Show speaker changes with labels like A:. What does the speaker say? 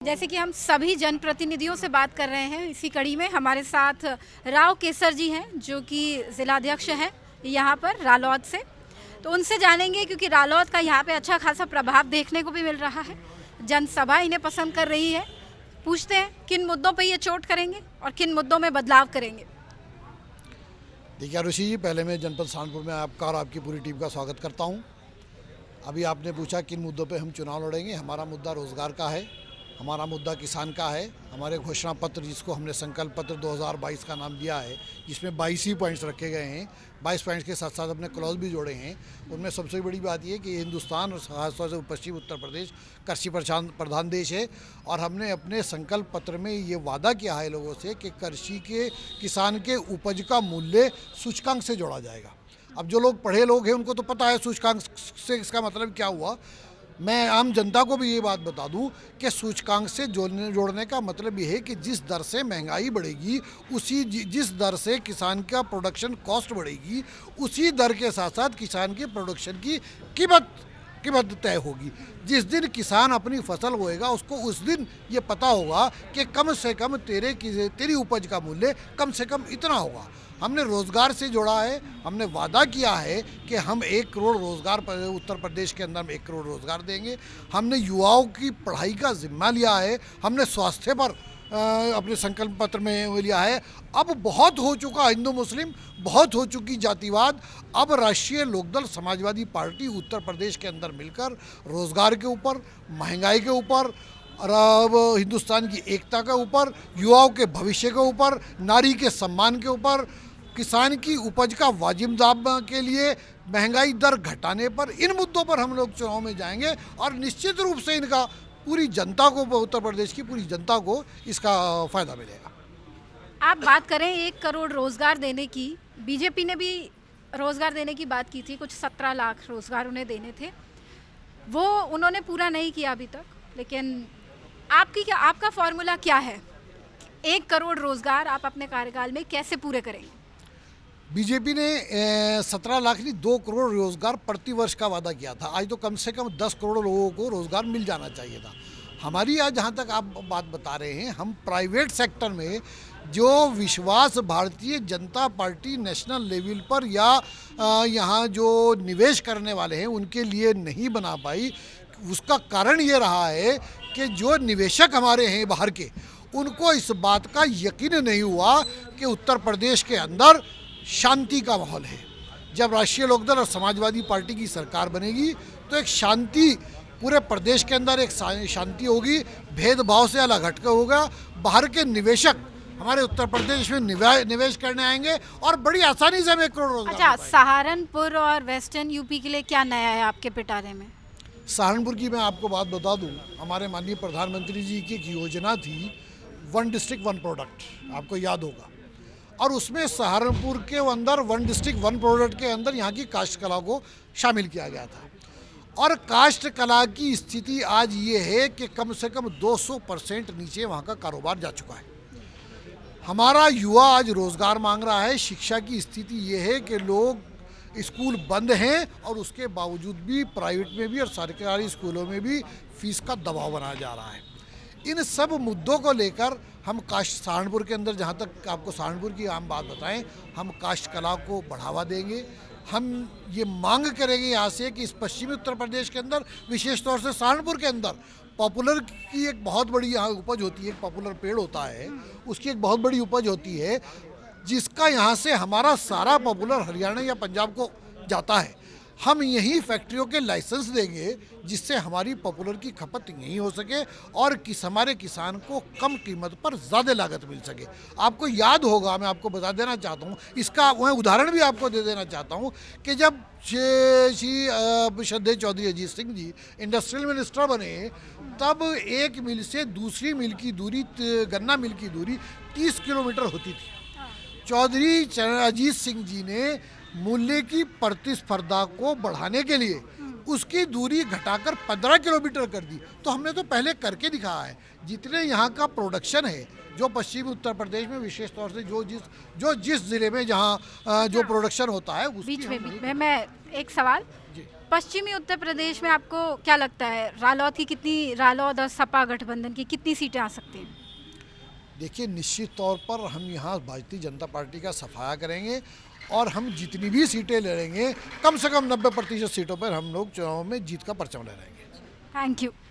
A: जैसे कि हम सभी जनप्रतिनिधियों से बात कर रहे हैं, इसी कड़ी में हमारे साथ राव केसर जी हैं जो कि जिलाध्यक्ष हैं यहाँ पर रालोद से। तो उनसे जानेंगे क्योंकि रालोद का यहाँ पे अच्छा खासा प्रभाव देखने को भी मिल रहा है, जनसभा इन्हें पसंद कर रही है। पूछते हैं किन मुद्दों पे ये चोट करेंगे और किन मुद्दों में बदलाव करेंगे।
B: देखिए आरुषि जी, पहले मैं जनपद सहारनपुर में आपका और आपकी पूरी टीम का स्वागत करता हूं। अभी आपने पूछा किन मुद्दों पे हम चुनाव लड़ेंगे। हमारा मुद्दा रोज़गार का है, हमारा मुद्दा किसान का है। हमारे घोषणा पत्र जिसको हमने संकल्प पत्र 2022 का नाम दिया है, जिसमें 22 ही पॉइंट्स रखे गए हैं। 22 पॉइंट्स के साथ साथ अपने क्लॉज भी जोड़े हैं। उनमें सबसे बड़ी बात यह कि हिंदुस्तान और खासतौर से पश्चिम उत्तर प्रदेश कृषि प्रधान देश है और हमने अपने संकल्प पत्र में ये वादा किया है लोगों से कि कृषि के किसान के उपज का मूल्य सूचकांक से जोड़ा जाएगा। अब जो लोग पढ़े लोग हैं उनको तो पता है सूचकांक से इसका मतलब क्या हुआ। मैं आम जनता को भी ये बात बता दूं कि सूचकांक से जोड़ने का मतलब ये है कि जिस दर से महंगाई बढ़ेगी, जिस दर से किसान का प्रोडक्शन कॉस्ट बढ़ेगी, उसी दर के साथ साथ किसान के प्रोडक्शन की कीमत तय होगी। जिस दिन किसान अपनी फसल बोएगा उसको उस दिन ये पता होगा कि कम से कम तेरी उपज का मूल्य कम से कम इतना होगा। हमने रोज़गार से जोड़ा है। हमने वादा किया है कि हम 1 करोड़ रोज़गार उत्तर प्रदेश के अंदर 1 करोड़ रोज़गार देंगे। हमने युवाओं की पढ़ाई का जिम्मा लिया है। हमने स्वास्थ्य पर अपने संकल्प पत्र में लिया है। अब बहुत हो चुका हिंदू मुस्लिम, बहुत हो चुकी जातिवाद। अब राष्ट्रीय लोकदल समाजवादी पार्टी उत्तर प्रदेश के अंदर मिलकर रोज़गार के ऊपर, महंगाई के ऊपर और अब हिंदुस्तान की एकता के ऊपर, युवाओं के भविष्य के ऊपर, नारी के सम्मान के ऊपर, किसान की उपज का वाजिब दाम के लिए, महंगाई दर घटाने पर, इन मुद्दों पर हम लोग चुनाव में जाएंगे और निश्चित रूप से इनका पूरी जनता को, उत्तर प्रदेश की पूरी जनता को इसका फ़ायदा मिलेगा।
A: आप बात करें 1 करोड़ रोज़गार देने की, बीजेपी ने भी रोज़गार देने की बात की थी, कुछ 17 लाख रोज़गार उन्हें देने थे, वो उन्होंने पूरा नहीं किया अभी तक। लेकिन आपका फॉर्मूला क्या है? 1 करोड़ रोज़गार आप अपने कार्यकाल में कैसे पूरे करेंगे?
B: बीजेपी ने 17 लाख नहीं 2 करोड़ रोज़गार प्रति वर्ष का वादा किया था। आज तो कम से कम 10 करोड़ लोगों को रोज़गार मिल जाना चाहिए था। हमारी आज जहाँ तक आप बात बता रहे हैं, हम प्राइवेट सेक्टर में जो विश्वास Bharatiya Janata party national level पर या यहाँ जो निवेश करने वाले हैं उनके लिए नहीं बना पाई। उसका कारण ये रहा है कि जो निवेशक हमारे हैं बाहर के, उनको इस बात का यकीन नहीं हुआ कि उत्तर प्रदेश के अंदर शांति का माहौल है। जब राष्ट्रीय लोकदल और समाजवादी पार्टी की सरकार बनेगी तो एक शांति पूरे प्रदेश के अंदर एक शांति होगी, भेदभाव से अलग हटके होगा। बाहर के निवेशक हमारे उत्तर प्रदेश में निवेश करने आएंगे और बड़ी आसानी से हम 1 करोड़ रोजगार।
A: अच्छा, सहारनपुर और वेस्टर्न यूपी के लिए क्या नया है आपके पिटारे में?
B: सहारनपुर की मैं आपको बात बता दूं, हमारे माननीय प्रधानमंत्री जी की एक योजना थी 1 डिस्ट्रिक्ट 1 प्रोडक्ट, आपको याद होगा। और उसमें सहारनपुर के अंदर 1 डिस्ट्रिक्ट 1 प्रोडक्ट के अंदर यहाँ की काष्ठ कला को शामिल किया गया था। और काष्ठ कला की स्थिति आज ये है कि कम से कम 200% नीचे वहाँ का कारोबार जा चुका है। हमारा युवा आज रोज़गार मांग रहा है। शिक्षा की स्थिति ये है कि लोग स्कूल बंद हैं और उसके बावजूद भी प्राइवेट में भी और सरकारी स्कूलों में भी फीस का दबाव बनाया जा रहा है। इन सब मुद्दों को लेकर हम सहारनपुर के अंदर, जहाँ तक आपको सहारनपुर की आम बात बताएं, हम काष्ठ कला को बढ़ावा देंगे। हम ये मांग करेंगे यहाँ से कि इस पश्चिमी उत्तर प्रदेश के अंदर, विशेष तौर से सहारनपुर के अंदर, पॉपुलर की एक बहुत बड़ी यहाँ उपज होती है। एक पॉपुलर पेड़ होता है, उसकी एक बहुत बड़ी उपज होती है, जिसका यहाँ से हमारा सारा पॉपुलर हरियाणा या पंजाब को जाता है। हम यही फैक्ट्रियों के लाइसेंस देंगे जिससे हमारी पॉपुलर की खपत यहीं हो सके और हमारे किसान को कम कीमत पर ज़्यादा लागत मिल सके। आपको याद होगा, मैं आपको बता देना चाहता हूँ, इसका मैं उदाहरण भी आपको दे देना चाहता हूँ कि जब श्री श्रद्धेय चौधरी अजीत सिंह जी इंडस्ट्रियल मिनिस्टर बने, तब एक मिल से दूसरी मिल की दूरी, गन्ना मिल की दूरी 30 किलोमीटर होती थी। चौधरी अजीत सिंह जी ने मूल्य की प्रतिस्पर्धा को बढ़ाने के लिए उसकी दूरी घटाकर 15 किलोमीटर कर दी। तो हमने तो पहले करके दिखाया है। जितने यहाँ का प्रोडक्शन है, जो पश्चिमी उत्तर प्रदेश में विशेष तौर से जो जिस ज़िले में जहाँ जो प्रोडक्शन होता है,
A: बीच में मैं एक सवाल, पश्चिमी उत्तर प्रदेश में आपको क्या लगता है, रालोद और सपा गठबंधन की कितनी सीटें आ सकती हैं?
B: देखिए, निश्चित तौर पर हम यहाँ भारतीय जनता पार्टी का सफाया करेंगे और हम जितनी भी सीटें लड़ेंगे कम से कम 90% सीटों पर हम लोग चुनाव में जीत का परचम लहराएंगे।
A: Thank you.